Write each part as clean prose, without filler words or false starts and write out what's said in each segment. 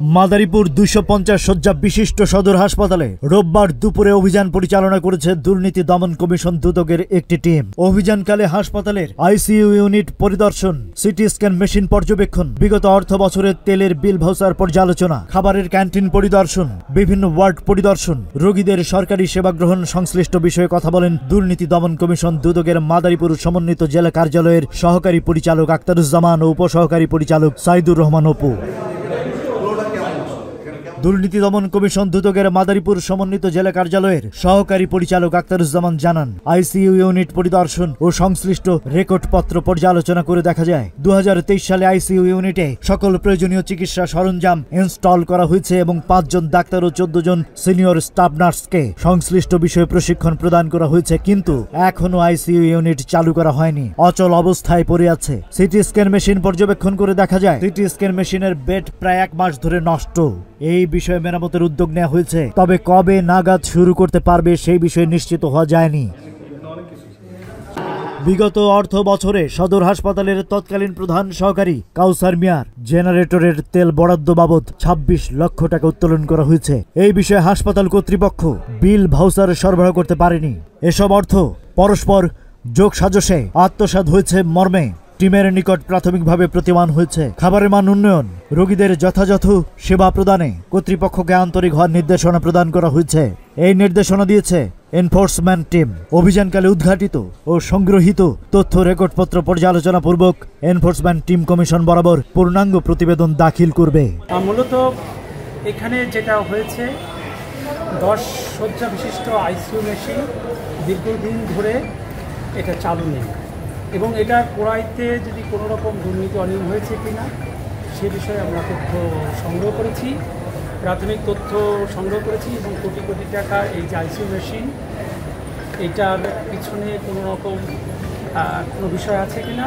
মাদারীপুর ২৫০ শয্যা বিশিষ্ট সদর হাসপাতালে রোববার দুপুরে অভিযান পরিচালনা করেছে দুর্নীতি দমন কমিশন দুদকের একটি টিম। অভিযানকালে হাসপাতালের আইসিইউ ইউনিট পরিদর্শন, সিটি স্ক্যান মেশিন পর্যবেক্ষণ, বিগত অর্থ বছরের তেলের বিল ভাউচার পর্যালোচনা, খাবারের ক্যান্টিন পরিদর্শন, বিভিন্ন ওয়ার্ড পরিদর্শন, রোগীদের সরকারি সেবা গ্রহণ সংশ্লিষ্ট বিষয়ে কথা বলেন দুর্নীতি দমন কমিশন দুদকের মাদারীপুর সমন্বিত জেলা কার্যালয়ের সহকারী পরিচালক আখতারুজ্জামান ও উপসহকারী পরিচালক সাইদুর রহমান অপু। দুর্নীতি দমন কমিশন দুদকের মাদারীপুর সমন্বিত জেলা কার্যালয়ের সহকারী পরিচালক আখতারুজ্জামান জানান, আইসিইউ ইউনিট পরিদর্শন ও সংশ্লিষ্ট রেকর্ডপত্র পর্যালোচনা করে দেখা যায় ২০২৩ সালে আইসিইউ ইউনিটে সকল প্রয়োজনীয় চিকিৎসা সরঞ্জাম ইনস্টল করা হয়েছে এবং ৫ জন ডাক্তার ও ১৪ জন সিনিয়র স্টাফ নার্সকে সংশ্লিষ্ট বিষয়ে প্রশিক্ষণ প্রদান করা হয়েছে, কিন্তু এখনো আইসিইউ ইউনিট চালু করা হয়নি, অচল অবস্থায় পড়ে আছে। সিটি স্ক্যান মেশিন পর্যবেক্ষণ করে দেখা যায় সিটি স্ক্যান মেশিনের বেড প্রায় ১ মাস ধরে নষ্ট। এই বিষয়ে মেরামতের উদ্যোগ নেওয়া হয়েছে, তবে কবে নাগাদ শুরু করতে পারবে সেই বিষয়ে নিশ্চিত হওয়া যায়নি। বিগত অর্থ বছরে সদর হাসপাতালের তৎকালীন প্রধান সহকারী কাউসার মিয়ার জেনারেটরের তেল বরাদ্দ বাবদ ২৬ লক্ষ টাকা উত্তোলন করা হয়েছে। এই বিষয়ে হাসপাতাল কর্তৃপক্ষ বিল ভাউচার সরবরাহ করতে পারেনি। এসব অর্থ পরস্পর যোগসাজশে আত্মসাৎ হয়েছে মর্মে টিমের নিকট প্রাথমিকভাবে প্রতিমান হয়েছে। খাবারের মান উন্নয়ন, রোগীদের যথাযথ সেবা প্রদানে কর্তৃপক্ষকে আন্তরিক হওয়ার নির্দেশনা প্রদান করা হয়েছে। এই নির্দেশনা দিয়েছে এনফোর্সমেন্ট টিম। অভিযানকালে উদ্ঘাটিত ও সংগ্রহীত তথ্য রেকর্ডপত্র পর্যালোচনা পূর্বক এনফোর্সমেন্ট টিম কমিশন বরাবর পূর্ণাঙ্গ প্রতিবেদন দাখিল করবে। মূলত এখানে যেটা হয়েছে, 10 শয্যা বিশিষ্ট আইসিইউ মেশিন দীর্ঘদিন ধরে এটা চালু নেই এবং এটা করাইতে যদি কোনো রকম দুর্নীতি অনিয়ম হয়েছে কিনা সে বিষয়ে আমরা তথ্য সংগ্রহ করেছি, প্রাথমিক তথ্য সংগ্রহ করেছি এবং কোটি কোটি টাকা এই যে আইসিইউ মেশিন এটার পিছনে কোনো রকম কোনো বিষয় আছে কিনা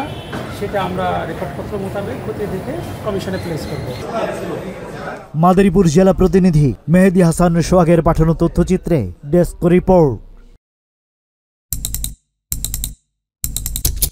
সেটা আমরা রেকর্ডপত্র মোতাবেক খতিয়ে দেখে কমিশনে প্লেস করব। মাদারীপুর জেলা প্রতিনিধি মেহেদী হাসান সোহাগের পাঠানো তথ্যচিত্রে ডেস্ক রিপোর্ট।